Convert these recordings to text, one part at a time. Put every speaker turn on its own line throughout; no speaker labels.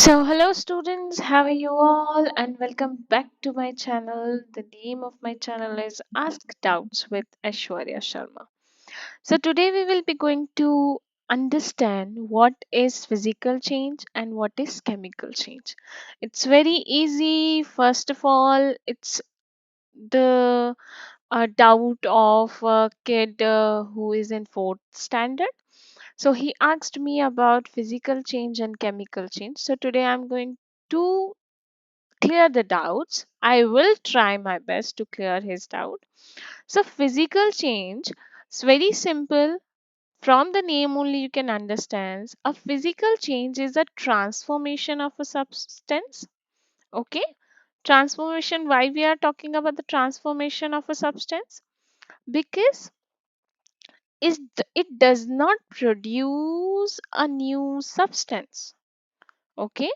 So, hello students, how are you all? And welcome back to my channel. The name of my channel is Ask Doubts with Aishwarya Sharma. So, today we will be going to understand what is physical change and what is chemical change. It's very easy. First of all, it's the doubt of a kid who is in fourth standard. So he asked me about physical change and chemical change. So today I'm going to clear the doubts. I will try my best to clear his doubt. So, physical change is very simple. From the name only, you can understand. A physical change is a transformation of a substance. Okay, transformation. Why we are talking about the transformation of a substance? Because it does not produce a new substance. Okay,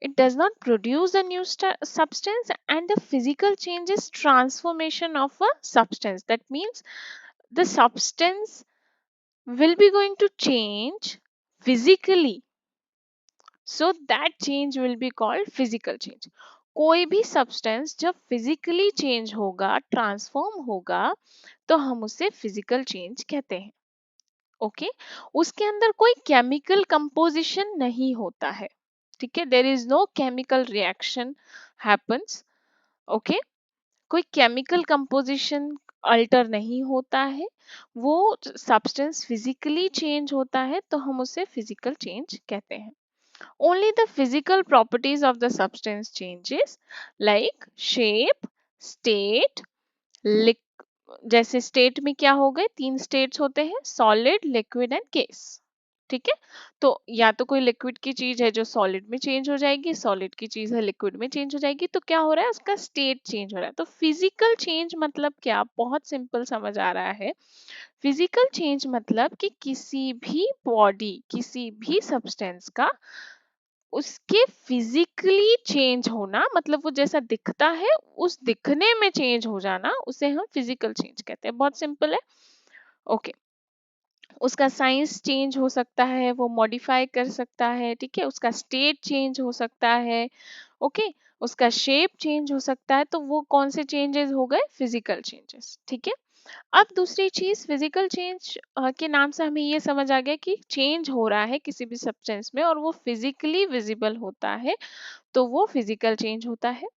it does not produce a new substance, and the physical change is transformation of a substance. That means the substance will be going to change physically. So that change will be called physical change. कोई भी substance जब physically change होगा, transform होगा, तो हम उसे physical change कहते हैं. ओके, उसके अंदर कोई केमिकल कंपोजिशन नहीं होता है. ठीक है, there is no chemical reaction happens. Okay, कोई केमिकल कंपोजिशन अल्टर नहीं होता है. वो सब्सटेंस फिजिकली चेंज होता है तो हम उसे फिजिकल चेंज कहते हैं. Only the physical properties of the substance changes, like shape, state, जैसे स्टेट में क्या हो गए, तीन स्टेट्स होते हैं, सॉलिड, लिक्विड एंड गैस. ठीक है, तो या तो कोई लिक्विड की चीज है जो सॉलिड में चेंज हो जाएगी, सॉलिड की चीज है लिक्विड में चेंज हो जाएगी. तो क्या हो रहा है, उसका स्टेट चेंज हो रहा है. तो फिजिकल चेंज मतलब क्या, बहुत सिंपल समझ आ रहा है. फिजिकल चेंज मतलब कि किसी भी बॉडी, किसी भी सब्सटेंस का उसके फिजिकली चेंज होना, मतलब वो जैसा दिखता है उस दिखने में चेंज हो जाना, उसे हम फिजिकल चेंज कहते हैं. बहुत सिंपल है. ओके, उसका साइंस चेंज हो सकता है, वो मॉडिफाई कर सकता है. ठीक है, उसका स्टेट चेंज हो सकता है. ओके, उसका शेप चेंज हो सकता है. तो वो कौन से चेंजेस हो गए, फिजिकल चेंजेस. ठीक है, अब दूसरी चीज, फिजिकल चेंज के नाम से हमें ये समझ आ गया कि चेंज हो रहा है किसी भी सब्सटेंस में और वो फिजिकली विजिबल होता है, तो वो फिजिकल चेंज होता है.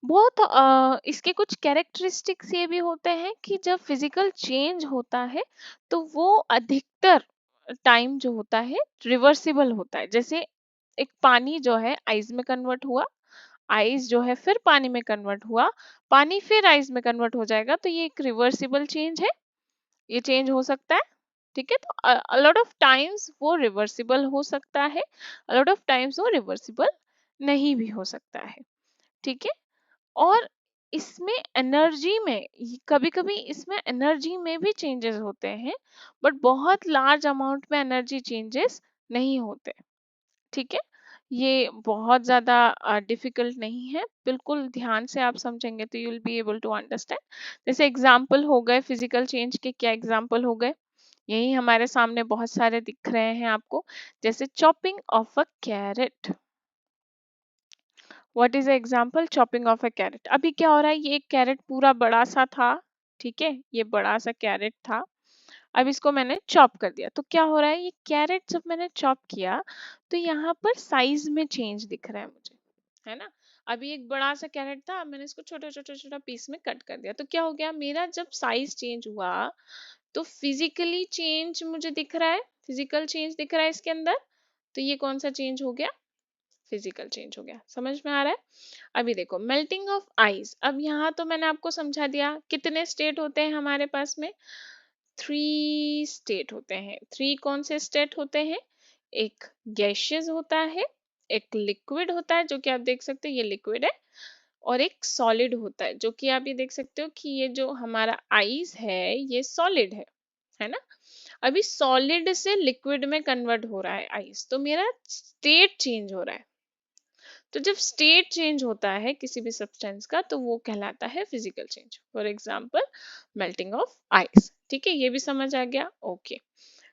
बहुत इसके कुछ कैरेक्टरिस्टिक्स ये भी होते हैं कि जब फिजिकल चेंज होता है तो वो अधिकतर टाइम जो होता है रिवर्सिबल होता है. जैसे एक पानी जो है आइस में कन्वर्ट हुआ, आइस जो है फिर पानी में कन्वर्ट हुआ, पानी फिर आइस में कन्वर्ट हो जाएगा, तो ये एक रिवर्सिबल चेंज है. ये चेंज हो सकता है. ठीक है, तो अलॉट ऑफ टाइम्स वो रिवर्सिबल हो सकता है, अलॉट ऑफ टाइम्स वो रिवर्सिबल नहीं भी हो सकता है. ठीक है, और इसमें एनर्जी में, कभी कभी इसमें एनर्जी में भी चेंजेस होते हैं, बट बहुत लार्ज अमाउंट में एनर्जी चेंजेस नहीं होते. ठीक है, ये बहुत ज्यादा डिफिकल्ट नहीं है, बिल्कुल ध्यान से आप समझेंगे तो you will be able to understand. जैसे एग्जाम्पल हो गए फिजिकल चेंज के, क्या एग्जाम्पल हो गए, यही हमारे सामने बहुत सारे दिख रहे हैं आपको. जैसे chopping of a carrot. What is example, chopping of a carrot. अभी क्या हो रहा है, ये एक कैरेट पूरा बड़ा सा था. ठीक है, ये बड़ा सा कैरेट था, अब इसको मैंने चॉप कर दिया. तो क्या हो रहा है, ये कैरेट जब मैंने चॉप किया तो यहाँ पर साइज में चेंज दिख रहा है मुझे, है ना. अभी एक बड़ा सा कैरेट था, अब मैंने इसको छोटा छोटा छोटा पीस में कट कर दिया. तो क्या हो गया, मेरा जब साइज चेंज हुआ तो फिजिकली चेंज मुझे दिख रहा है, फिजिकल चेंज दिख रहा है इसके अंदर. तो ये कौन सा चेंज हो गया, फिजिकल चेंज हो गया. समझ में आ रहा है. अभी देखो मेल्टिंग ऑफ आइस. अब यहाँ तो मैंने आपको समझा दिया कितने स्टेट होते हैं हमारे पास में, थ्री स्टेट होते हैं. थ्री कौन से स्टेट होते हैं, एक गैशियस होता है, एक लिक्विड होता है जो कि आप देख सकते हो ये लिक्विड है, और एक सॉलिड होता है जो कि आप ये देख सकते हो कि ये जो हमारा आइस है ये सॉलिड है ना. अभी सॉलिड से लिक्विड में कन्वर्ट हो रहा है आइस, तो मेरा स्टेट चेंज हो रहा है. तो जब स्टेट चेंज होता है किसी भी सब्सटेंस का तो वो कहलाता है physical change. For example melting of ice. ठीक है, ये भी समझ आ गया. Okay,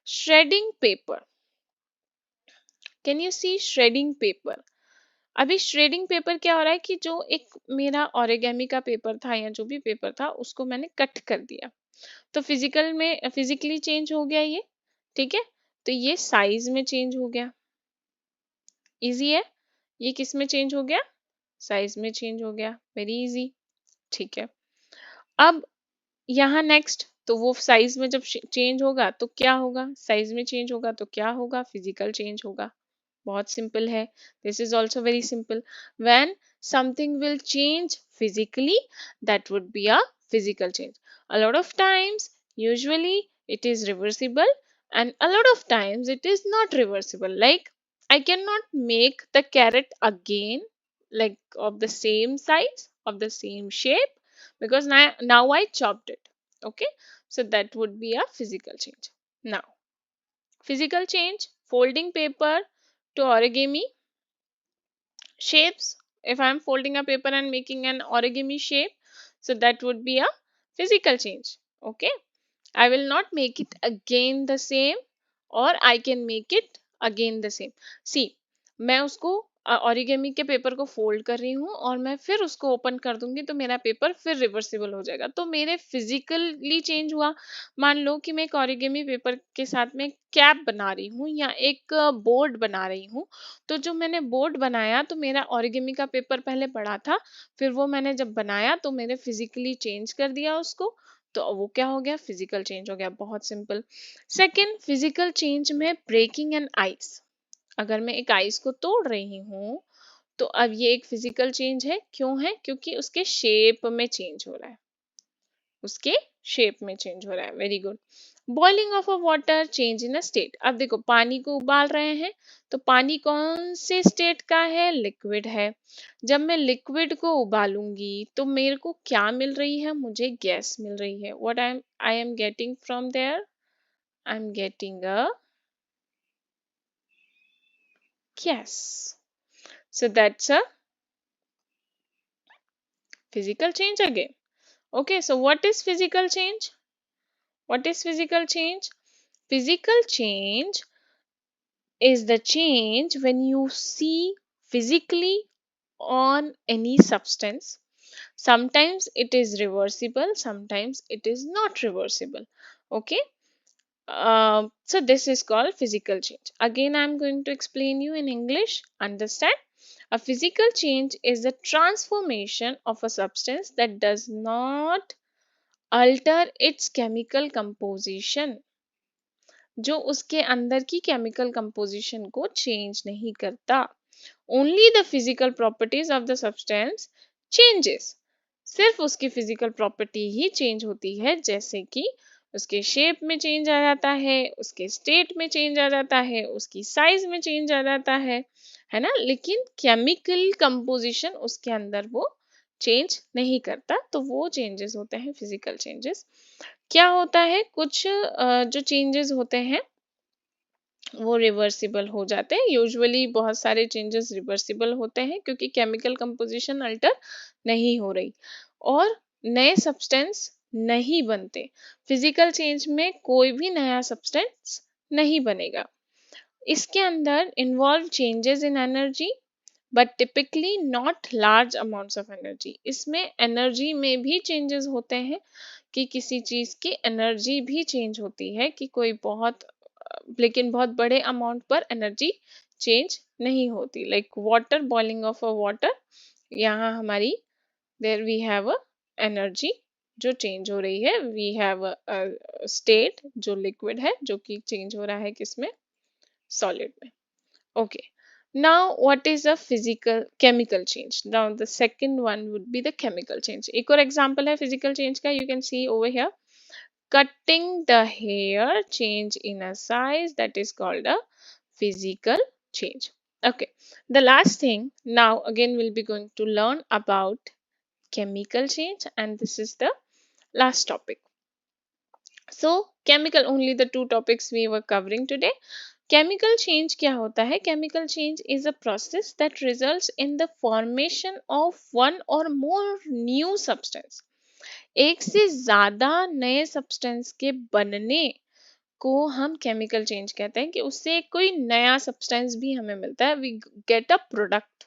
shredding paper. Can you see shredding paper. अभी श्रेडिंग पेपर क्या हो रहा है कि जो एक मेरा ओरिगेमी का पेपर था या जो भी पेपर था उसको मैंने कट कर दिया, तो फिजिकली चेंज हो गया ये, ठीक है। तो ये साइज में चेंज हो गया, इजी है। ये किस में चेंज हो गया, साइज में चेंज हो गया, वेरी इजी, ठीक है। अब यहाँ नेक्स्ट, तो वो साइज में जब चेंज होगा तो क्या होगा, साइज में चेंज होगा तो क्या होगा, फिजिकल चेंज होगा। बहुत सिंपल है, this is also very simple. When something will change physically, that would be a physical change. A lot of times, usually it is reversible, and a lot of times it is not reversible. Like, I cannot make the carrot again, like of the same size, of the same shape, because now I chopped it. Okay, so that would be a physical change. Now, physical change, folding paper to origami shapes. If I am folding a paper and making an origami shape, so that would be a physical change. Okay, I will not make it again the same, or I can make it again the same. See, मैं उसको origami के paper को fold कर रही हूँ और मैं फिर उसको ओपन कर दूंगी तो मेरा पेपर फिर रिवर्सिबल हो जाएगा, तो मेरे फिजिकली चेंज हुआ। मान लो कि मैं एक ओरिगेमी पेपर के साथ में कैप बना रही हूँ या एक बोर्ड बना रही हूँ, तो जो मैंने बोर्ड बनाया तो मेरा ओरिगेमी का पेपर पहले बड़ा था, फिर वो मैंने जब बनाया तो मैंने फिजिकली चेंज कर दिया उसको, तो वो क्या हो गया, फिजिकल चेंज हो गया। बहुत सिंपल। सेकंड फिजिकल चेंज में ब्रेकिंग एन आइस, अगर मैं एक आइस को तोड़ रही हूँ तो अब ये एक फिजिकल चेंज है। क्यों है, क्योंकि उसके शेप में चेंज हो रहा है, उसके शेप में चेंज हो रहा है। Very good. Boiling of a water, change in a state. अब देखो पानी को उबाल रहे हैं, तो पानी कौन से स्टेट का है, लिक्विड है। जब मैं लिक्विड को उबालूंगी तो मेरे को क्या मिल रही है, मुझे गैस मिल रही है। What I am getting from there, I am getting a gas. So that's a physical change again. Okay, so what is physical change, what is physical change? Physical change is the change when you see physically on any substance. Sometimes it is reversible, sometimes it is not reversible. Okay, so this is called physical change. Again, I'm going to explain you in English. Understand? A physical change is the transformation of a substance that does not alter its chemical composition, जो उसके अंदर की chemical composition को change नहीं करता। Only the physical properties of the substance changes, सिर्फ उसकी physical property ही change होती है, जैसे कि उसके शेप में चेंज आ जाता है, उसके स्टेट में चेंज आ जाता है, उसकी साइज में चेंज आ जाता है ना, लेकिन केमिकल कंपोजिशन उसके अंदर वो चेंज नहीं करता, तो वो चेंजेस होते हैं फिजिकल चेंजेस। क्या होता है, कुछ जो चेंजेस होते हैं वो रिवर्सिबल हो जाते हैं। यूजुअली बहुत सारे चेंजेस रिवर्सिबल होते हैं क्योंकि केमिकल कंपोजिशन अल्टर नहीं हो रही और नए सब्सटेंस नहीं बनते। फिजिकल चेंज में कोई भी नया सब्सटेंस नहीं बनेगा। इसके अंदर involve changes in energy, but typically not large amounts of energy. इसमें एनर्जी में भी चेंजेस होते हैं कि किसी चीज की एनर्जी भी चेंज होती है कि कोई बहुत लेकिन बहुत बड़े अमाउंट पर एनर्जी चेंज नहीं होती। Like water, boiling of a water, यहाँ हमारी there we have a energy जो चेंज हो रही है, वी हैव अ स्टेट जो लिक्विड है जो कि चेंज हो रहा है किसमें, सॉलिड में। Okay. Now, what is a physical chemical change? Now, the second one would be the chemical change. एक और example है physical change का, you can see over here. Cutting the hair, change in a size, that is called a physical change. Okay. The last thing, now again we'll be going to learn about chemical change, and this is the last topic. So, chemical, only the two topics we were covering today. Chemical change क्या होता है? Chemical change is a process that results in the formation of one or more new substance. एक से ज्यादा नए substance के बनने को हम केमिकल चेंज कहते हैं कि उससे कोई नया सब्सटेंस भी हमें मिलता है, we get a product.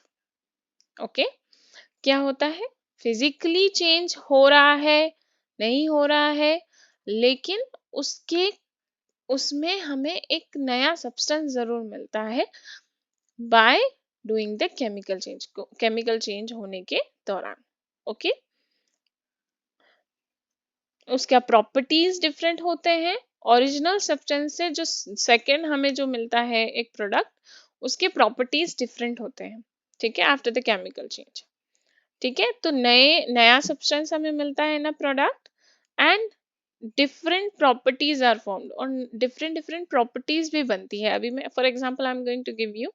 Okay, क्या होता है, फिजिकली चेंज हो रहा है, नहीं हो रहा है, लेकिन उसके उसमें हमें एक नया सब्सटेंस जरूर मिलता है by doing the chemical change, को केमिकल चेंज होने के दौरान। ओके, उसका प्रॉपर्टीज डिफरेंट होते हैं। ओरिजिनल सब्सटेंस से जो सेकंड हमें जो मिलता है एक प्रोडक्ट, उसके प्रॉपर्टीज डिफरेंट होते हैं, ठीक है, आफ्टर द केमिकल चेंज। ठीक है, तो नया सब्सटेंस हमें मिलता है ना product, and different properties are formed, और डिफरेंट डिफरेंट प्रॉपर्टीज भी बनती है। अभी मैं for example I am going to give you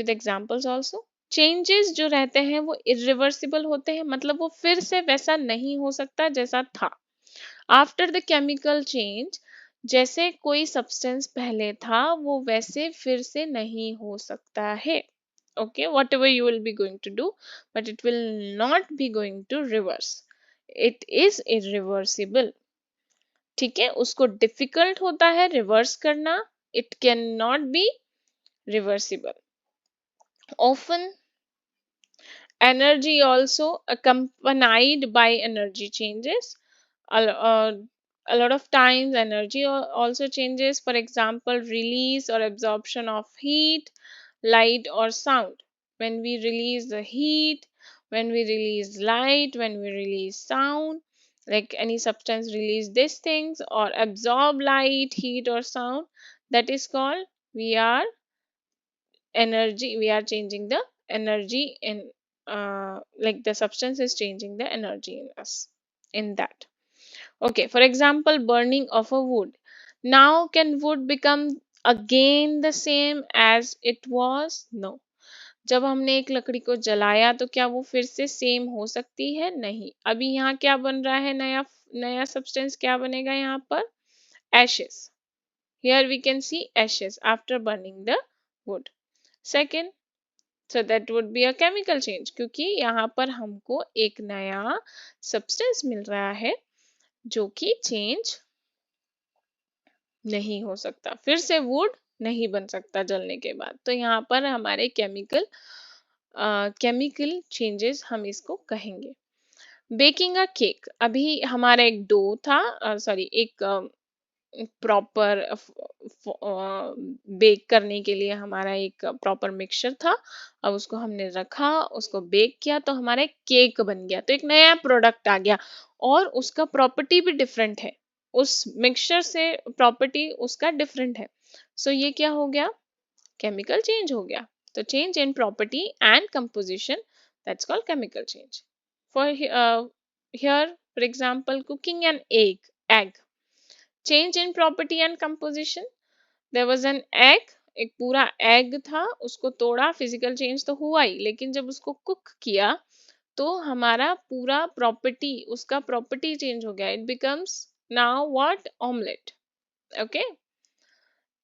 the examples also. Changes जो रहते हैं वो इरिवर्सिबल होते हैं, मतलब वो फिर से वैसा नहीं हो सकता जैसा था। आफ्टर द केमिकल चेंज, जैसे कोई सब्सटेंस पहले था वो वैसे फिर से नहीं हो सकता है। Okay, whatever you will be going to do, but it will not be going to reverse, it is irreversible। ठीक है, उसको डिफिकल्ट होता है रिवर्स करना, it cannot be reversible। Often energy also accompanied by energy changes, a, a lot of times energy also changes, for example release or absorption of heat, light or sound. When we release the heat, when we release light, when we release sound, like any substance release these things or absorb light, heat or sound, that is called, we are energy, we are changing the energy in, like the substance is changing the energy in us, in that. Okay, for example burning of a wood, now can wood become again the same as it was? No। जब हमने एक लकड़ी को जलाया तो क्या वो फिर से सेम हो सकती है? नहीं। अभी यहाँ क्या बन रहा है, नया नया सब्सटेंस क्या बनेगा यहाँ पर? ashes। here we can see ashes after burning the wood। second, so that would be a chemical change, क्योंकि यहाँ पर हमको एक नया सब्सटेंस मिल रहा है जो कि चेंज नहीं हो सकता, फिर से वुड नहीं बन सकता जलने के बाद। तो यहाँ पर हमारे केमिकल चेंजेस हम इसको कहेंगे। बेकिंग अ केक, अभी हमारा एक डो था, सॉरी एक प्रॉपर बेक करने के लिए हमारा एक प्रॉपर मिक्सचर था। अब उसको हमने रखा, उसको बेक किया तो हमारा एक केक बन गया, तो एक नया प्रोडक्ट आ गया और उसका प्रॉपर्टी भी डिफरेंट है, उस मिक्सचर से प्रॉपर्टी उसका डिफरेंट है। सो ये क्या हो गया, केमिकल चेंज हो गया। तो change in property and composition, that's called chemical change. For here for example cooking an egg, change in property and composition. There was an egg, एक पूरा एग था, उसको तोड़ा, फिजिकल चेंज तो हुआ ही, लेकिन जब उसको कुक किया तो हमारा पूरा प्रॉपर्टी, उसका प्रॉपर्टी चेंज हो गया, it becomes now what, omelette. Okay,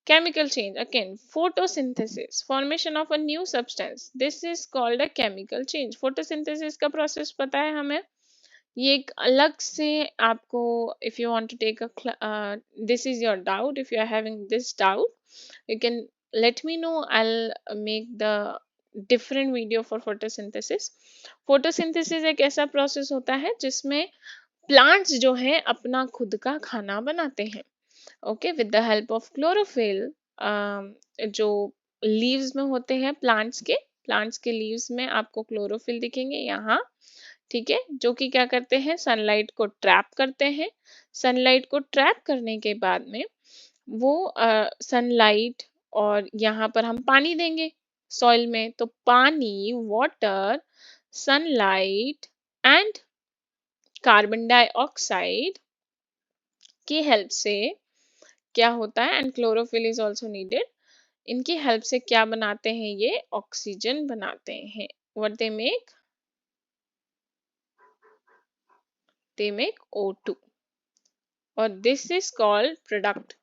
chemical change again, photosynthesis, formation of a new substance, this is called a chemical change। photosynthesis का process पता है हमें, ये एक अलग से आपको, if you want to take this is your doubt, if you are having this doubt you can let me know, I'll make the different video for photosynthesis। photosynthesis एक ऐसा process होता है जिसमें plants जो है अपना खुद का खाना बनाते हैं। Okay, with the help of chlorophyll, जो लीव्स में होते हैं प्लांट्स के लीव्स में आपको क्लोरोफिल दिखेंगे यहाँ। ठीक है, जो कि क्या करते हैं, सनलाइट को ट्रैप करते हैं। सनलाइट को ट्रैप करने के बाद में वो सनलाइट, और यहाँ पर हम पानी देंगे सॉइल में, तो पानी, water, sunlight and carbon dioxide की हेल्प से क्या होता है, and chlorophyll is also needed, इनकी हेल्प से क्या बनाते हैं, ये ऑक्सीजन बनाते हैं। व्हाट दे मेक O2, और दिस इज कॉल्ड प्रोडक्ट।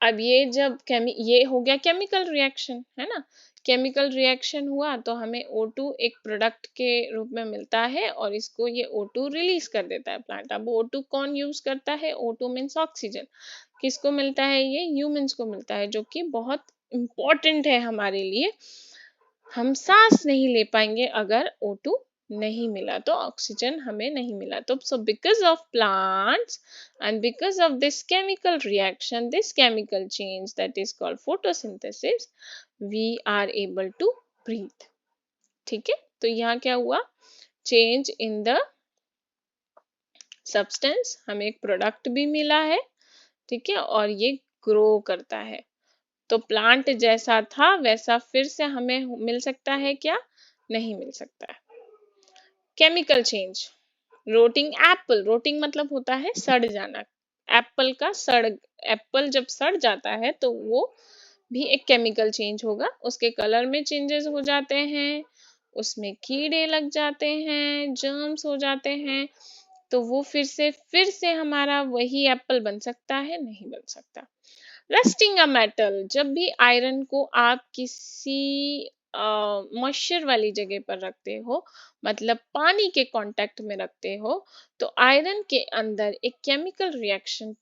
अब ये जब ये हो गया केमिकल रिएक्शन, है ना, केमिकल रिएक्शन हुआ तो हमें O2 एक प्रोडक्ट के रूप में मिलता है, और इसको ये O2 रिलीज कर देता है प्लांट। अब O2 कौन यूज करता है, O2 मीन्स ऑक्सीजन, किसको मिलता है, ये ह्यूमंस को मिलता है, जो कि बहुत इम्पोर्टेंट है हमारे लिए। हम सांस नहीं ले पाएंगे अगर O2 नहीं मिला, तो ऑक्सीजन हमें नहीं मिला। तो so because of plants and because of this chemical reaction, this chemical change that is called photosynthesis, we are able to breathe. ठीक है, तो यहाँ क्या हुआ, चेंज इन द सब्सटेंस, हमें एक प्रोडक्ट भी मिला है। ठीक है, और ये ग्रो करता है। तो प्लांट जैसा था वैसा फिर से हमें मिल सकता है क्या? नहीं मिल सकता है। केमिकल चेंज, रोटिंग एप्पल, रोटिंग मतलब होता है सड़ जाना। एप्पल का सड़, एप्पल जब सड़ जाता है तो वो भी एक केमिकल चेंज होगा, उसके कलर में चेंजेस हो जाते हैं, उसमें कीड़े लग जाते हैं, जर्म्स हो जाते हैं, तो वो फिर से हमारा वही एप्पल बन सकता है? नहीं बन सकता। रस्टिंग अ मेटल, जब भी आयरन को आप किसी मॉइस्चर वाली जगह पर रखते हो, मतलब पानी के कांटेक्ट में रखते हो, तो आयरन के अंदर एक केमिकल रिएक्शन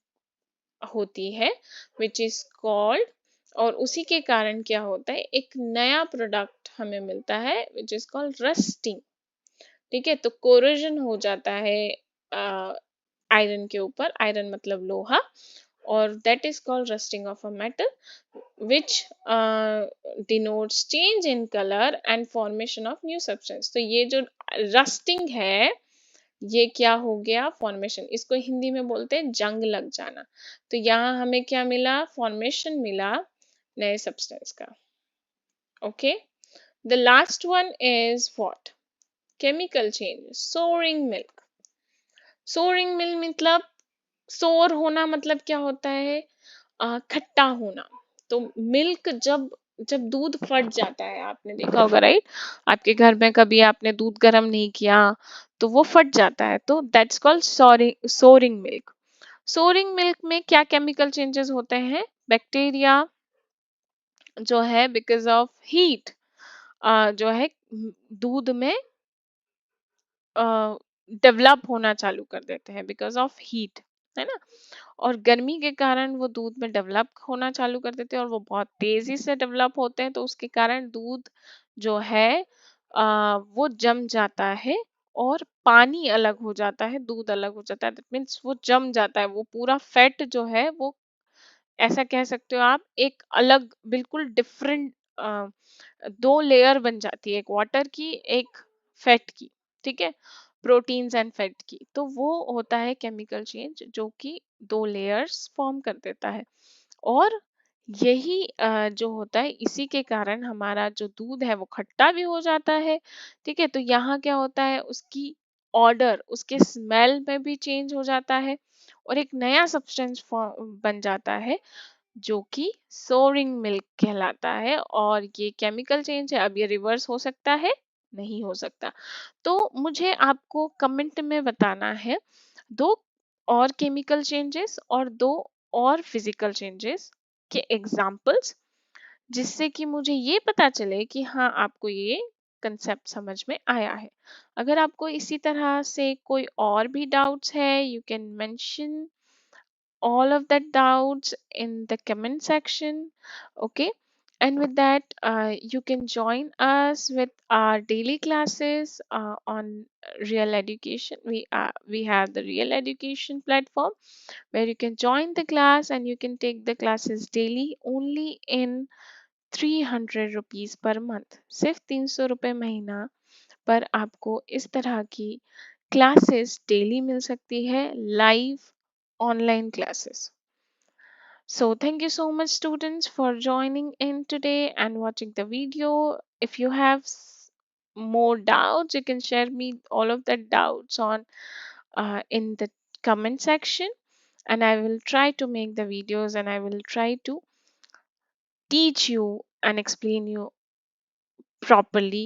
होती है विच इज कॉल्ड, और उसी के कारण क्या होता है, एक नया प्रोडक्ट हमें मिलता है विच इज कॉल्ड रस्टिंग। ठीक है, तो कोरोजन हो जाता है आयरन के ऊपर, आयरन मतलब लोहा, और that is called rusting of a metal which denotes change in color and formation of new substance। तो ये जो रस्टिंग है, ये क्या हो गया, फॉर्मेशन, इसको हिंदी में बोलते हैं जंग लग जाना। तो यहाँ हमें क्या मिला, फॉर्मेशन मिला नए सब्सटेंस का। Okay, the last one is what, chemical change, souring milk. Souring milk मतलब, सोर होना मतलब क्या होता है, खट्टा होना। तो मिल्क जब जब दूध फट जाता है, आपने देखा होगा राइट, आपके घर में कभी आपने दूध गर्म नहीं किया तो वो फट जाता है, तो that's called souring milk. Souring milk में क्या केमिकल चेंजेस होते हैं, बैक्टीरिया जो है बिकॉज ऑफ हीट जो है दूध में डेवलप होना चालू कर देते हैं बिकॉज ऑफ हीट, है ना, और गर्मी के कारण वो दूध में डेवलप होना चालू कर देते हैं, और वो बहुत तेजी से डेवलप होते हैं, तो उसके कारण दूध जो है वो जम जाता है, और पानी अलग हो जाता है, दूध अलग हो जाता है, दैट मीन्स वो जम जाता है, वो पूरा फैट जो है वो, ऐसा कह सकते हो आप, एक अलग बिल्कुल डिफरेंट दो लेयर बन जाती है, एक वाटर की, एक फैट की। ठीक है, प्रोटीन्स एंड फैट की, तो वो होता है केमिकल चेंज जो कि दो लेयर्स फॉर्म कर देता है। और यही जो होता है, इसी के कारण हमारा जो दूध है वो खट्टा भी हो जाता है। ठीक है, तो यहाँ क्या होता है, उसकी ऑर्डर, उसके स्मेल में भी चेंज हो जाता है, और एक नया सब्सटेंस बन जाता है जो कि सोरिंग मिल्क कहलाता है। और ये केमिकल चेंज है, अब ये रिवर्स हो सकता है? नहीं हो सकता। तो मुझे आपको कमेंट में बताना है दो और केमिकल चेंजेस और दो और फिजिकल चेंजेस के एग्जाम्पल्स, जिससे कि मुझे ये पता चले कि हाँ, आपको ये कंसेप्ट समझ में आया है। अगर आपको इसी तरह से कोई और भी डाउट्स है, you can mention all of that doubts in the comment section. Okay, and with that you can join us with our daily classes on real education. We have the real education platform where you can join the class and you can take the classes daily only in 300 rupees per month। सिर्फ 300 रुपए महीना पर आपको इस तरह की classes daily मिल सकती है, live online classes. So thank you so much students for joining in today and watching the video. If you have more doubts, you can share me all of the doubts on in the comment section, and I will try to make the videos and I will try to teach you and explain you properly,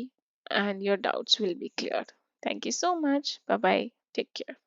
and your doubts will be cleared. Thank you so much. Bye bye. Take care.